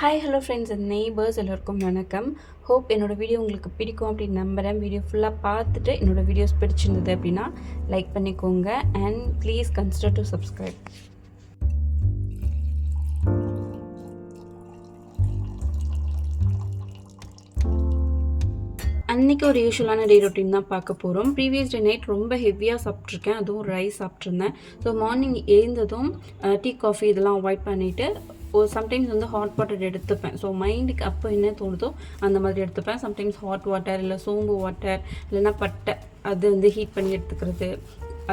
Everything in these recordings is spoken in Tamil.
Hi hello friends and neighbours எல்லோருக்கும் வணக்கம். ஹோப் என்னோடய வீடியோ உங்களுக்கு பிடிக்கும் அப்படின்னு நம்புகிறேன். வீடியோ ஃபுல்லாக பார்த்துட்டு என்னோடய வீடியோஸ் பிடிச்சிருந்தது அப்படின்னா லைக் பண்ணிக்கோங்க and please consider to subscribe. அன்றைக்கி ஒரு யூஷுவலான டே ரொட்டீன் தான் பார்க்க போகிறோம். ப்ரீவியஸ் டே நைட் ரொம்ப ஹெவியாக சாப்பிட்ருக்கேன், அதுவும் ரைஸ் சாப்பிட்ருந்தேன். ஸோ மார்னிங் எழுந்ததும் டீ காஃபி இதெல்லாம் அவாய்ட் பண்ணிவிட்டு சம்டைம்ஸ் வந்து ஹாட் வாட்டர் எடுத்துப்பேன். ஸோ மைண்டுக்கு அப்போ என்ன தோணுதோ அந்த மாதிரி எடுத்துப்பேன். சம்டைம்ஸ் ஹாட் வாட்டர் இல்லை சோம்பு வாட்டர் இல்லைன்னா பட்டை அது வந்து ஹீட் பண்ணி எடுத்துக்கிறது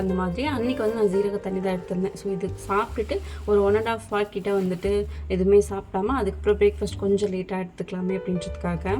அந்த மாதிரி. அன்றைக்கி வந்து நான் ஜீரக தண்ணி தான் எடுத்திருந்தேன். ஸோ இது சாப்பிட்டுட்டு ஒரு 1.5 hour கிட்டே வந்துட்டு எதுவுமே சாப்பிடாமல் அதுக்கப்புறம் பிரேக்ஃபாஸ்ட் கொஞ்சம் லேட்டாக எடுத்துக்கலாமே அப்படின்றதுக்காக.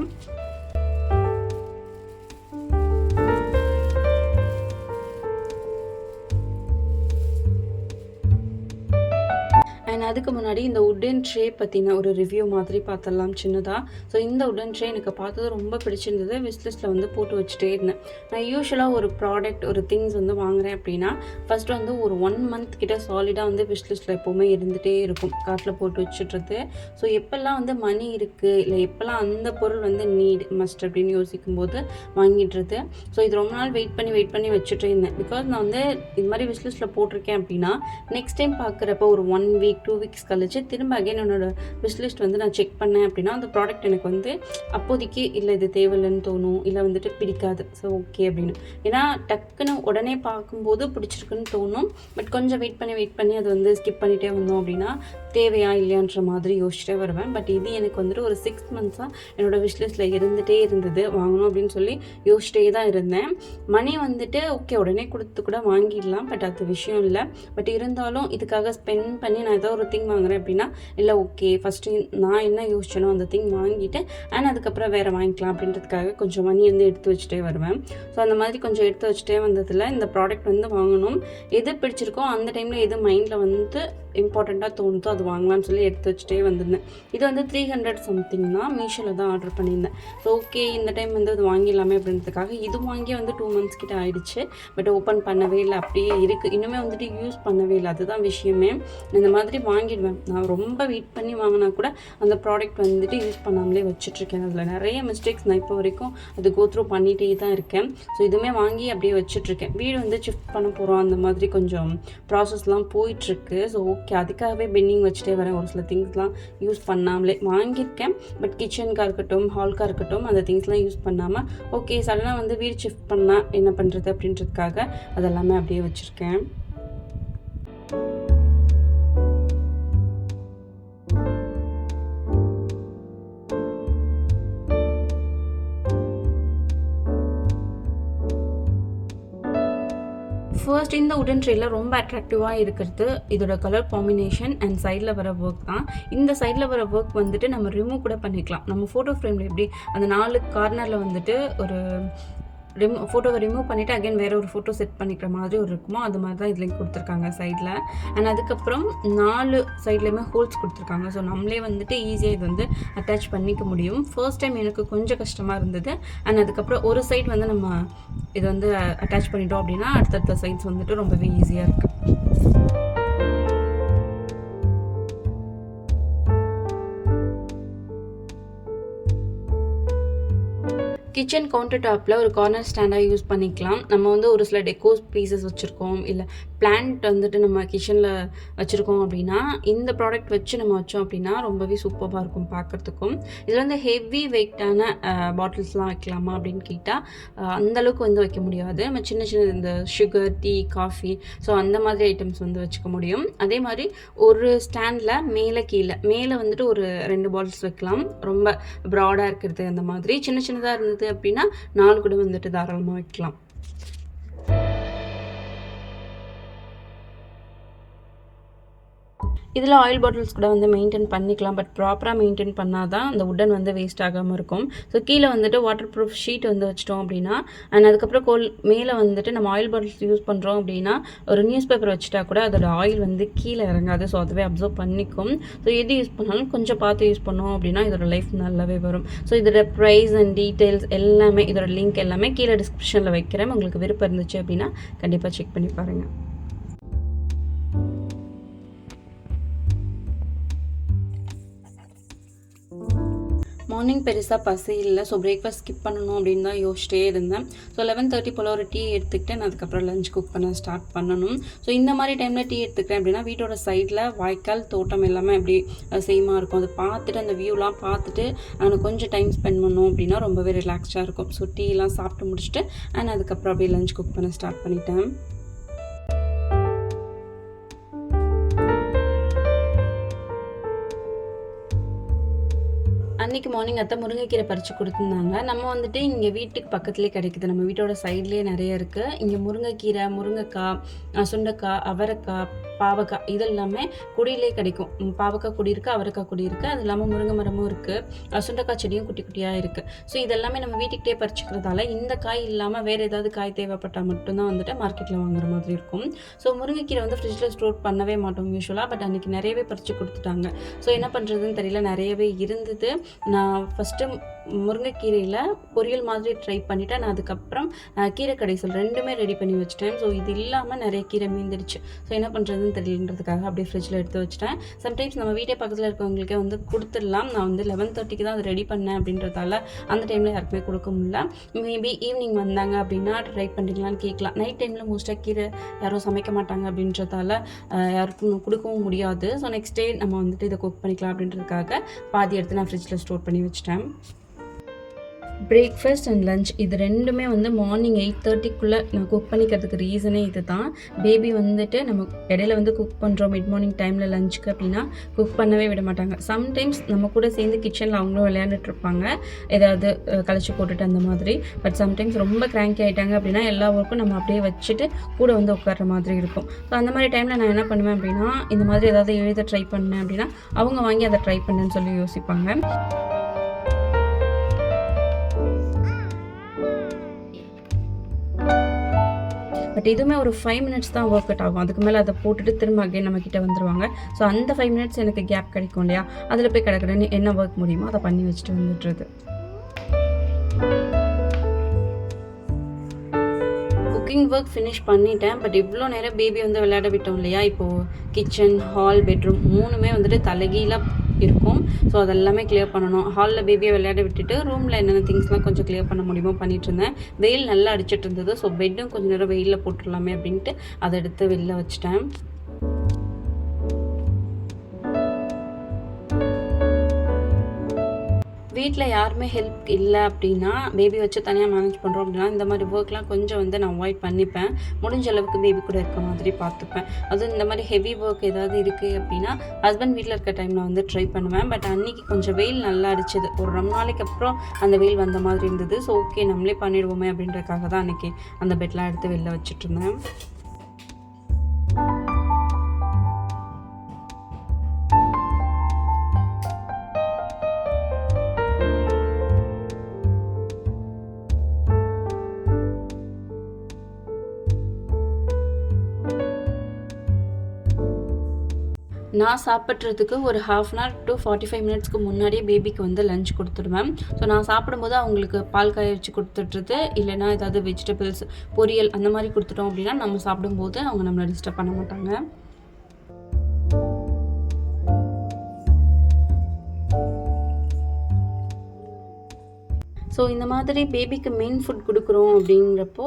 அண்ட் அதுக்கு முன்னாடி இந்த உட்டன் ட்ரே பற்றின ஒரு ரிவ்யூ மாதிரி பார்த்துடலாம் சின்னதாக. ஸோ இந்த உட்டன் ட்ரே எனக்கு பார்த்தது ரொம்ப பிடிச்சிருந்தது. விஷ்லிஸ்ட்டில் வந்து போட்டு வச்சுட்டே இருந்தேன். நான் யூஸ்வலாக ஒரு ப்ராடக்ட் ஒரு திங்ஸ் வந்து வாங்குகிறேன் அப்படின்னா ஃபஸ்ட்டு வந்து ஒரு 1 month கிட்ட சாலிடாக வந்து விஷ்லிஸ்ட்டில் எப்போவுமே இருந்துகிட்டே இருக்கும், காட்டில் போட்டு வச்சுட்றது. ஸோ எப்போல்லாம் வந்து மணி இருக்குது இல்லை எப்போல்லாம் அந்த பொருள் வந்து நீட் மஸ்ட் அப்படின்னு யோசிக்கும்போது வாங்கிடுறது. ஸோ இது ரொம்ப நாள் வெயிட் பண்ணி வச்சுட்டே இருந்தேன். பிகாஸ் நான் வந்து இது மாதிரி விஷ்லிஸ்ட்டில் போட்டிருக்கேன் அப்படின்னா நெக்ஸ்ட் டைம் பார்க்குறப்ப ஒரு 1 week 2 weeks கழிச்சு திரும்ப அகைன் என்னோட விஷ்லிஸ்ட் வந்து நான் செக் பண்ணேன் அப்படின்னா அந்த ப்ராடக்ட் எனக்கு வந்து அப்போதைக்கு இல்லை இது தேவையில்லைன்னு தோணும், இல்லை வந்துட்டு பிடிக்காது. ஸோ ஓகே அப்படின்னு. ஏன்னா டக்குன்னு உடனே பார்க்கும்போது பிடிச்சிருக்குன்னு தோணும். பட் கொஞ்சம் வெயிட் பண்ணி அது வந்து ஸ்கிப் பண்ணிகிட்டே வந்தோம் அப்படின்னா தேவையா இல்லையான்ற மாதிரி யோசிச்சுட்டே வருவேன். பட் இது எனக்கு வந்துட்டு ஒரு 6 months என்னோட விஷ்லிஸ்ட்டில் இருந்துகிட்டே இருந்தது. வாங்கணும் அப்படின்னு சொல்லி யோசிச்சிட்டே தான் இருந்தேன். மணி வந்துட்டு ஓகே உடனே கொடுத்து கூட வாங்கிடலாம், பட் அது விஷயம் இல்லை. பட் இருந்தாலும் இதுக்காக ஸ்பெண்ட் பண்ணி நான் ஏதோ ஒரு திங் வாங்குறேன் அப்படின்னா இல்லை ஓகே ஃபஸ்ட்டு நான் என்ன யோசிச்சேனோ அந்த திங் வாங்கிட்டு அண்ட் அதுக்கப்புறம் வேறு வாங்கிக்கலாம் அப்படின்றதுக்காக கொஞ்சம் மணி வந்து எடுத்து வச்சுட்டே வருவேன். ஸோ அந்த மாதிரி கொஞ்சம் எடுத்து வச்சுட்டே வந்ததில் இந்த ப்ராடக்ட் வந்து வாங்கணும், எது பிடிச்சிருக்கோ அந்த டைமில் எது மைண்டில் வந்து இம்பார்ட்டண்ட்டாக தோணுதோ அது வாங்கலாம்னு சொல்லி எடுத்து வச்சுட்டே வந்திருந்தேன். இது வந்து 300 something தான், மீஷோவில் தான் ஆர்டர் பண்ணியிருந்தேன். ஸோ ஓகே இந்த டைம் வந்து அது வாங்கிடலாமே அப்படின்றதுக்காக இது வாங்கி வந்து 2 months கிட்ட ஆகிடுச்சு. பட் ஓப்பன் பண்ணவே இல்லை, அப்படியே இருக்குது. இன்னுமே வந்துட்டு யூஸ் பண்ணவே இல்லை, அதுதான் விஷயமே. இந்த மாதிரி வாங்கிடுவேன். நான் ரொம்ப வெயிட் பண்ணி வாங்கினா கூட அந்த ப்ராடக்ட் வந்துட்டு யூஸ் பண்ணாமலே வச்சுட்ருக்கேன். அதில் நிறைய மிஸ்டேக்ஸ் நான் இப்போ வரைக்கும் அது கோத்ரூ பண்ணிகிட்டே தான் இருக்கேன். ஸோ இதுவுமே வாங்கி அப்படியே வச்சுட்ருக்கேன். வீடு வந்து ஷிஃப்ட் பண்ண போகிறோம், அந்த மாதிரி கொஞ்சம் ப்ராசஸ்லாம் போயிட்டுருக்கு. ஸோ ஓகே அதுக்காகவே பெண்டிங் வச்சுட்டே வரேன். ஒரு சில திங்ஸ்லாம் யூஸ் பண்ணாமலே வாங்கியிருக்கேன். பட் கிச்சனுக்காக இருக்கட்டும் ஹால்க்காக இருக்கட்டும் அந்த திங்ஸ்லாம் யூஸ் பண்ணாமல் ஓகே சடனாக வந்து வீடு ஷிஃப்ட் பண்ணால் என்ன பண்ணுறது அப்படின்றதுக்காக அதெல்லாமே அப்படியே வச்சுருக்கேன். ஃபர்ஸ்ட் இந்த உடன் ட்ரேயில் ரொம்ப அட்ராக்டிவாக இருக்கிறது இதோட கலர் காம்பினேஷன் அண்ட் சைடில் வர ஒர்க் தான். இந்த சைடில் வர ஒர்க் வந்துட்டு நம்ம ரிமூவ் கூட பண்ணிக்கலாம். நம்ம ஃபோட்டோ ஃப்ரேமில் எப்படி அந்த 4 கார்னரில் வந்துட்டு ஒரு ஃபோட்டோவை ரிமூவ் பண்ணிவிட்டு அகைன் வேறு ஒரு ஃபோட்டோ செட் பண்ணிக்கிற மாதிரி ஒரு இருக்குமோ அது மாதிரி தான் இதுலேயும் கொடுத்துருக்காங்க சைடில். அண்ட் அதுக்கப்புறம் 4 சைட்லேயுமே ஹோல்ஸ் கொடுத்துருக்காங்க. ஸோ நம்மளே வந்துட்டு ஈஸியாக இது வந்து அட்டாச் பண்ணிக்க முடியும். ஃபர்ஸ்ட் டைம் எனக்கு கொஞ்சம் கஷ்டமாக இருந்தது. அண்ட் அதுக்கப்புறம் ஒரு சைட் வந்து நம்ம இது வந்து அட்டாச் பண்ணிட்டோம் அப்படின்னா அடுத்தடுத்த சைட்ஸ் வந்துட்டு ரொம்பவே ஈஸியாக இருக்குது. கிச்சன் கவுண்டர் டாப்பில் ஒரு கார்னர் ஸ்டாண்டாக யூஸ் பண்ணிக்கலாம். நம்ம வந்து ஒரு சில டெக்கோ பீசஸ் வச்சுருக்கோம் இல்லை பிளான்ட் வந்துட்டு நம்ம கிச்சனில் வச்சுருக்கோம் அப்படின்னா இந்த ப்ராடக்ட் வச்சு நம்ம வச்சோம் அப்படின்னா ரொம்பவே சூப்பராக இருக்கும் பார்க்குறதுக்கும். இதில் வந்து ஹெவி வெயிட்டான பாட்டில்ஸ்லாம் வைக்கலாமா அப்படின்னு கேட்டால் அந்தளவுக்கு வந்து வைக்க முடியாது. நம்ம சின்ன இந்த சுகர் டீ காஃபி ஸோ அந்த மாதிரி ஐட்டம்ஸ் வந்து வச்சுக்க முடியும். அதே மாதிரி ஒரு ஸ்டாண்டில் மேலே வந்துட்டு ஒரு 2 பாட்டில்ஸ் வைக்கலாம். ரொம்ப ப்ராடாக இருக்கிறது அந்த மாதிரி சின்னதாக இருந்தது அப்படின்னா 4 கூட வந்துட்டு தாராளமாக வைக்கலாம். இதில் ஆயில் பாட்டில்ஸ் கூட வந்து மெயின்டைன் பண்ணிக்கலாம். பட் ப்ராப்பராக மெயின்டைன் பண்ணால் தான் அந்த உடன் வந்து வேஸ்ட் ஆகாமல் இருக்கும். ஸோ கீழே வந்துட்டு வாட்டர் ப்ரூஃப் ஷீட் வந்து வச்சிட்டோம் அப்படின்னா அண்ட் அதுக்கப்புறம் மேலே வந்துட்டு நம்ம ஆயில் பாட்டில்ஸ் யூஸ் பண்ணுறோம் அப்படின்னா ஒரு நியூஸ் பேப்பர் வச்சுட்டா கூட அதோட ஆயில் வந்து கீழே இறங்காது. ஸோ அதுவே அப்சர்வ் பண்ணிக்கும். ஸோ எது யூஸ் பண்ணாலும் கொஞ்சம் பார்த்து யூஸ் பண்ணோம் அப்படின்னா இதோட லைஃப் நல்லாவே வரும். ஸோ இதோட ப்ரைஸ் அண்ட் டீட்டெயில்ஸ் எல்லாமே இதோட லிங்க் எல்லாமே கீழே டிஸ்கிரிப்ஷனில் வைக்கிறேன். உங்களுக்கு விருப்பம் இருந்துச்சு அப்படின்னா கண்டிப்பாக செக் பண்ணி பாருங்கள். மார்னிங் பெருசாக பசி இல்லை. ஸோ பிரேக்ஃபாஸ்ட் ஸ்கிப் பண்ணணும் அப்படின்னு தான் யோசிச்சிட்டே இருந்தேன். ஸோ 11:30 போல் ஒரு டீ எடுத்துக்கிட்டு நான் அதுக்கப்புறம் லஞ்ச் குக் பண்ண ஸ்டார்ட் பண்ணணும். ஸோ இந்த மாதிரி டைமில் டீ எடுத்துக்கிறேன் அப்படின்னா வீட்டோட சைடில் வாய்க்கால் தோட்டம் எல்லாமே அப்படி சேமாக இருக்கும். அதை பார்த்துட்டு அந்த வியூலாம் பார்த்துட்டு நான் கொஞ்சம் டைம் ஸ்பெண்ட் பண்ணோம் அப்படின்னா ரொம்பவே ரிலாக்ஸ்டாக இருக்கும். ஸோ டீலாம் சாப்பிட்டு முடிச்சுட்டு நான் அதுக்கப்புறம் அப்படியே லஞ்ச் குக் பண்ண ஸ்டார்ட் பண்ணிட்டேன். அன்றைக்கி மார்னிங் அத்தை முருங்கைக்கீரை பறித்து கொடுத்துருந்தாங்க. நம்ம வந்துட்டு இங்கே வீட்டுக்கு பக்கத்துலேயே கிடைக்குது, நம்ம வீட்டோட சைட்லேயே நிறைய இருக்குது. இங்கே முருங்கைக்கீரை, முருங்கைக்காய், சுண்டைக்காய், அவரைக்காய், பாவக்காய் இது எல்லாமே கொடியிலே கிடைக்கும். பாவக்காய் கொடி இருக்குது, அவரைக்காய் கொடி இருக்குது, அது இல்லாமல் முருங்கை மரமும் இருக்குது, சுண்டைக்காய் செடியும் குட்டி குட்டியாக இருக்குது. ஸோ இதெல்லாமே நம்ம வீட்டுக்கிட்டே பறிச்சுக்கிறதால இந்த காய் இல்லாமல் வேறு ஏதாவது காய் தேவைப்பட்டால் மட்டும்தான் வந்துட்டு மார்க்கெட்டில் வாங்குற மாதிரி இருக்கும். ஸோ முருங்கைக்கீரை வந்து ஃப்ரிட்ஜில் ஸ்டோர் பண்ணவே மாட்டோம் யூஸ்வலாக. பட் அன்றைக்கி நிறையவே பறித்து கொடுத்துட்டாங்க. ஸோ என்ன பண்ணுறதுன்னு தெரியல, நிறையவே இருந்தது. நான் ஃபஸ்ட்டு முருங்கைக்கீரையில் பொரியல் மாதிரி ட்ரை பண்ணிவிட்டேன். நான் அதுக்கப்புறம் கீரை கடைசல் ரெண்டுமே ரெடி பண்ணி வச்சுட்டேன். ஸோ இது இல்லாமல் நிறைய கீரை மீந்துடுச்சு. ஸோ என்ன பண்ணுறதுன்னு தெரியலன்றதுக்காக அப்படியே ஃப்ரிட்ஜில் எடுத்து வச்சுட்டேன். சம்டைம்ஸ் நம்ம வீட்டை பக்கத்தில் இருக்கவங்களுக்கே வந்து கொடுத்துடலாம். நான் வந்து 11:30 தான் அதை ரெடி பண்ணேன் அப்படின்றதால அந்த டைமில் யாருக்குமே கொடுக்க முடியல. மேபி ஈவினிங் வந்தாங்க அப்படின்னா ட்ரை பண்ணிக்கலான்னு கேட்கலாம். நைட் டைமில் மோஸ்ட்டாக கீரை யாரும் சமைக்க மாட்டாங்க அப்படின்றதால யாருக்கும் கொடுக்கவும் முடியாது. ஸோ நெக்ஸ்ட் டே நம்ம வந்துட்டு இதை குக் பண்ணிக்கலாம் அப்படின்றதுக்காக பாதி எடுத்து நான் ஃப்ரிட்ஜில் ஸ்டோர் பண்ணி வச்சுட்டேன். பிரேக்ஃபாஸ்ட் அண்ட் லஞ்ச் இது ரெண்டுமே வந்து மார்னிங் 8:30க்குள்ளே நான் குக் பண்ணிக்கிறதுக்கு ரீசனே இது தான். பேபி வந்துட்டு நம்ம இடையில வந்து குக் பண்ணுறோம் மிட் மார்னிங் டைமில் லஞ்சுக்கு அப்படின்னா குக் பண்ணவே விட மாட்டாங்க. சம்டைம்ஸ் நம்ம கூட சேர்ந்து கிச்சனில் அவங்களும் விளையாண்டுட்ருப்பாங்க, ஏதாவது கழிச்சு போட்டுட்டு அந்த மாதிரி. பட் சம்டைம்ஸ் ரொம்ப கிராங்கி ஆகிட்டாங்க அப்படின்னா எல்லா ஒர்க்கும் நம்ம அப்படியே வச்சுட்டு கூட வந்து உட்கார்ற மாதிரி இருக்கும். ஸோ அந்த மாதிரி டைமில் நான் என்ன பண்ணுவேன் அப்படின்னா இந்த மாதிரி ஏதாவது எழுத ட்ரை பண்ணேன் அப்படின்னா அவங்க வாங்கி அதை ட்ரை பண்ணுன்னு சொல்லி யோசிப்பாங்க. பட் இதுவுமே ஒரு 5 மினிட்ஸ் தான் ஒர்க் அவுட் ஆகும். அதுக்கு மேலே அதை போட்டுட்டு திரும்ப அகைன் நம்மக்கிட்ட வந்துடுவாங்க. ஸோ அந்த 5 மினிட்ஸ் எனக்கு கேப் கிடைக்கும் இல்லையா, அதில் போய் கிடக்குறேன்னு என்ன ஒர்க் முடியுமோ அதை பண்ணி வச்சுட்டு வந்துடுறது. குக்கிங் ஒர்க் ஃபினிஷ் பண்ணிட்டேன். பட் இவ்வளோ நேரம் பேபி வந்து விளையாட விட்டோம் இல்லையா, இப்போது கிச்சன், ஹால், பெட்ரூம் மூணுமே வந்துட்டு தலைகீழாக இருக்கும். ஸோ அதெல்லாமே கிளியர் பண்ணணும். ஹாலில் பேபியை விளையாட விட்டுட்டு ரூமில் என்னென்ன திங்ஸ்லாம் கொஞ்சம் கிளியர் பண்ண முடியுமோ பண்ணிட்டு இருந்தேன். வெயில் நல்லா அடிச்சிட்டு இருந்தது. ஸோ பெட்டும் கொஞ்சம் நேரம் வெயிலில் போட்டுடலாமே அப்படின்ட்டு அதை எடுத்து வெளில வச்சுட்டேன். வீட்டில் யாருமே ஹெல்ப் இல்லை அப்படின்னா பேபி வச்சு தனியாக மேனேஜ் பண்ணுறோம் அப்படின்னா இந்த மாதிரி ஒர்க்லாம் கொஞ்சம் வந்து நான் அவாய்ட் பண்ணிப்பேன். முடிஞ்ச அளவுக்கு பேபி கூட இருக்க மாதிரி பார்த்துப்பேன். அதுவும் இந்த மாதிரி ஹெவி ஒர்க் ஏதாவது இருக்குது அப்படின்னா ஹஸ்பண்ட் வீட்டில் இருக்க டைமில் வந்து ட்ரை பண்ணுவேன். பட் அன்றைக்கி கொஞ்சம் வெயில் நல்லா அடிச்சது. ஒரு 2 நாளைக்கு அப்புறம் அந்த வெயில் வந்த மாதிரி இருந்தது. ஸோ ஓகே நம்மளே பண்ணிடுவோமே அப்படின்றதுக்காக தான் அன்றைக்கி அந்த பெட்லாம் எடுத்து வெளில வச்சுட்டு இருந்தேன். நான் சாப்பிட்றதுக்கு ஒரு 1/2 hour to 45 minutes முன்னாடியே பேபிக்கு வந்து லஞ்ச் கொடுத்துடுவேன். ஸோ நான் சாப்பிடும்போது அவங்களுக்கு பால் காய வச்சு கொடுத்துட்றது, இல்லைனா ஏதாவது வெஜிடபிள்ஸ் பொரியல் அந்த மாதிரி கொடுத்துட்டோம் அப்படின்னா நம்ம சாப்பிடும்போது அவங்க நம்மளை டிஸ்டர்ப் பண்ண மாட்டாங்க. ஸோ இந்த மாதிரி பேபிக்கு மெயின் ஃபுட் கொடுக்குறோம் அப்படிங்கிறப்போ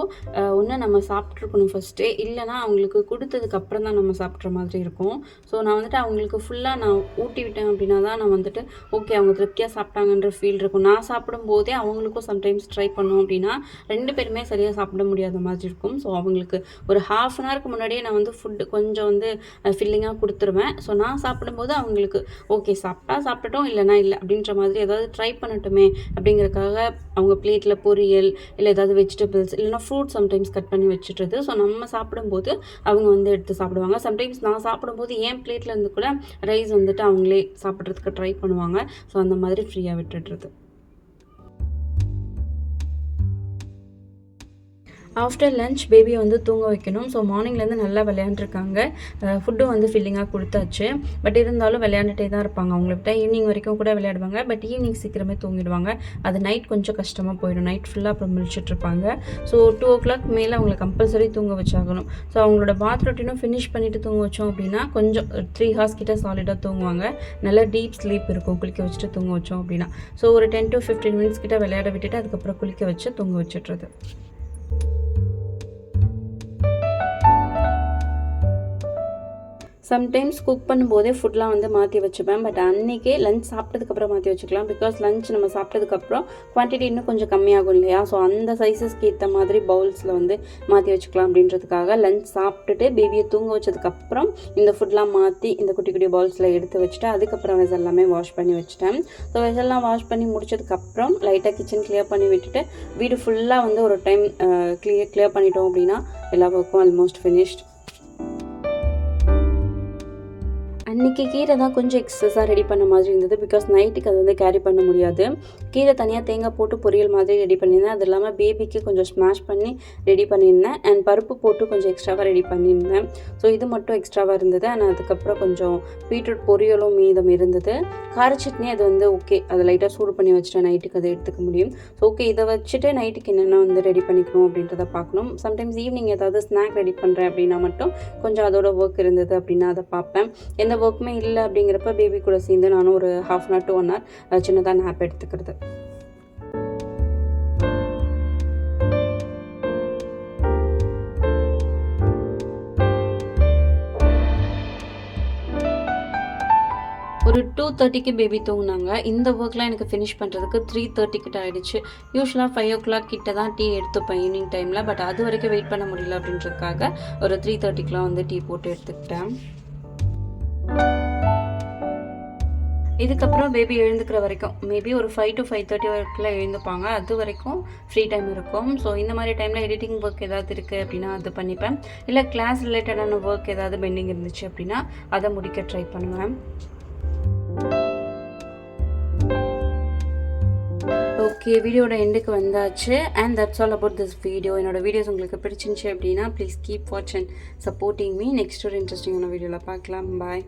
ஒன்று நம்ம சாப்பிட்ருக்கணும் ஃபஸ்ட்டு, இல்லைனா அவங்களுக்கு கொடுத்ததுக்கப்புறம் தான் நம்ம சாப்பிட்ற மாதிரி இருக்கும். ஸோ நான் வந்துட்டு அவங்களுக்கு ஃபுல்லாக நான் ஊட்டி விட்டேன் அப்படின்னா தான் நான் வந்துட்டு ஓகே அவங்க திருப்தியாக சாப்பிட்டாங்கன்ற ஃபீல் இருக்கும். நான் சாப்பிடும்போதே அவங்களுக்கும் சம்டைம்ஸ் ட்ரை பண்ணோம் அப்படின்னா 2 பேருமே சரியாக சாப்பிட முடியாத மாதிரி இருக்கும். ஸோ அவங்களுக்கு ஒரு 1/2 hour முன்னாடியே நான் வந்து ஃபுட்டு கொஞ்சம் வந்து ஃபில்லிங்காக கொடுத்துருவேன். ஸோ நான் சாப்பிடும்போது அவங்களுக்கு ஓகே சாப்பிட்டுட்டோம், இல்லைனா இல்லை அப்படின்ற மாதிரி ஏதாவது ட்ரை பண்ணட்டுமே அப்படிங்கிறதுக்காக அவங்க பிளேட்டில் பொரியல் இல்லை ஏதாவது வெஜிடபிள்ஸ் இல்லைனா ஃப்ரூட் சம்டைம்ஸ் கட் பண்ணி வச்சுட்றது. ஸோ நம்ம சாப்பிடும்போது அவங்க வந்து எடுத்து சாப்பிடுவாங்க. சம்டைம்ஸ் நான் சாப்பிடும்போது என் பிளேட்டில் இருந்து கூட ரைஸ் வந்துட்டு அவங்களே சாப்பிட்றதுக்கு ட்ரை பண்ணுவாங்க. ஸோ அந்த மாதிரி ஃப்ரீயாக விட்டுடுறது. ஆஃப்டர் லன்ச் பேபியை வந்து தூங்க வைக்கணும். ஸோ மார்னிங்லேருந்து நல்லா விளையாண்டுருக்காங்க. ஃபுட்டும் வந்து ஃபில்லிங்காக கொடுத்தாச்சு. பட் இருந்தாலும் விளையாண்டுட்டே தான் இருப்பாங்க. அவங்கள விட்டால் ஈவினிங் வரைக்கும் கூட விளையாடுவாங்க. பட் ஈவினிங் சீக்கிரமே தூங்கிடுவாங்க. அது நைட் கொஞ்சம் கஷ்டமாக போயிடும். நைட் ஃபுல்லாக அப்புறம் முழிச்சிட்ருப்பாங்க. ஸோ 2:00 மேலே அவங்களை கம்பல்சரி தூங்க வச்சாகணும். ஸோ அவங்களோட பாத் ரொட்டீனும் ஃபினிஷ் பண்ணிவிட்டு தூங்க வச்சோம் அப்படின்னா கொஞ்சம் 3 ஹார்ஸ் கிட்ட சாலிடாக தூங்குவாங்க. நல்லா டீப் ஸ்லீப் இருக்கும் குளிக்க வச்சுட்டு தூங்க வச்சோம் அப்படின்னா. ஸோ ஒரு 10 to 15 மினிட்ஸ் கிட்ட விளையாட விட்டுட்டு அதுக்கப்புறம் குளிக்க வச்சு தூங்க வச்சுட்றது. சம்டைம்ஸ் குக் பண்ணும்போதே ஃபுட்லாம் வந்து மாற்றி வச்சுப்பேன். பட் அன்றைக்கே லஞ்ச் சாப்பிட்டதுக்கப்புறம் மாற்றி வச்சுக்கலாம். பிகாஸ் லஞ்ச் நம்ம சாப்பிட்டதுக்கப்புறம் குவான்டிட்டி இன்னும் கொஞ்சம் கம்மியாகும் இல்லையா? ஸோ அந்த சைஸஸ்க்கு ஏற்ற மாதிரி பவுல்ஸில் வந்து மாற்றி வச்சுக்கலாம் அப்படின்றதுக்காக லஞ்ச் சாப்பிட்டுட்டு பேபியை தூங்க வச்சதுக்கப்புறம் இந்த ஃபுட்லாம் மாற்றி இந்த குட்டி குட்டி பவுல்ஸில் எடுத்து வச்சுட்டு அதுக்கப்புறம் வெசல் எல்லாமே வாஷ் பண்ணி வச்சுட்டேன். ஸோ வெசல்லாம் வாஷ் பண்ணி முடிச்சதுக்கப்புறம் லைட்டாக கிச்சன் கிளியர் பண்ணி விட்டுட்டு வீடு ஃபுல்லாக வந்து ஒரு டைம் கிளியர் பண்ணிட்டோம் அப்படின்னா எல்லா ஒர்க்கும் ஆல்மோஸ்ட் ஃபினிஷ்ட். அன்றைக்கி கீரை தான் கொஞ்சம் எக்ஸஸாக ரெடி பண்ண மாதிரி இருந்தது. பிகாஸ் நைட்டுக்கு அது வந்து கேரி பண்ண முடியாது. கீரை தனியாக தேங்காய் போட்டு பொரியல் மாதிரி ரெடி பண்ணியிருந்தேன். அது இல்லாமல் பேபிக்கு கொஞ்சம் ஸ்மாஷ் பண்ணி ரெடி பண்ணியிருந்தேன். அண்ட் பருப்பு போட்டு கொஞ்சம் எக்ஸ்ட்ராவாக ரெடி பண்ணியிருந்தேன். ஸோ இது மட்டும் எக்ஸ்ட்ராவாக இருந்தது. அண்ட் அதுக்கப்புறம் கொஞ்சம் பீட்ரூட் பொரியலும் மீதம் இருந்தது. கார சட்னி அது வந்து ஓகே, அதை லைட்டாக சூடு பண்ணி வச்சுட்டேன். நைட்டுக்கு அதை எடுத்துக்க முடியும். ஸோ ஓகே, இதை வச்சுட்டு நைட்டுக்கு என்னென்ன வந்து ரெடி பண்ணிக்கணும் அப்படின்றத பார்க்கணும். சம்டைம்ஸ் ஈவினிங் ஏதாவது ஸ்நாக் ரெடி பண்ணுறேன் அப்படின்னா மட்டும் கொஞ்சம் அதோட ஒர்க் இருந்தது அப்படின்னா அதை பார்ப்பேன். எந்த ஒர்க்குமே இல்லை அப்படிங்கிறப்ப பேபி கூட சேர்ந்து நானும் ஒரு 1/2 hour to 1 hour சின்னதாக நேப் எடுத்துக்கிறது. ஒரு 2:30க்கு பேபி தூங்கினாங்க. இந்த ஒர்க்லாம் எனக்கு ஃபினிஷ் பண்ணுறதுக்கு 3:30 கிட்ட ஆகிடுச்சு. யூஸ்வலாக 5 கிட்ட தான் டீ எடுத்துப்பேன் ஈவினிங் டைமில். பட் அது வரைக்கும் வெயிட் பண்ண முடியல அப்படின்றதுக்காக ஒரு 3:30க்குலாம் வந்து டீ போட்டு எடுத்துக்கிட்டேன். இதுக்கப்புறம் பேபி எழுந்துக்கிற வரைக்கும் மேபி ஒரு 5 to 5:30 வரைக்குள்ள எழுந்துப்பாங்க. அது வரைக்கும் ஃப்ரீ டைம் இருக்கும். ஸோ இந்த மாதிரி டைமில் எடிட்டிங் ஒர்க் ஏதாவது இருக்குது அப்படின்னா அது பண்ணிப்பேன். இல்லை கிளாஸ் ரிலேட்டடான ஒர்க் ஏதாவது பெண்டிங் இருந்துச்சு அப்படின்னா அதை முடிக்க ட்ரை பண்ணுவேன். ஓகே, வீடியோட எண்டுக்கு வந்தாச்சு. And that's all about this video. என்னோட வீடியோஸ் உங்களுக்கு பிடிச்சிருந்துச்சு அப்படின்னா please keep watch and supporting me. Next ஒரு இன்ட்ரெஸ்டிங்கான வீடியோவில் பார்க்கலாம். பாய்.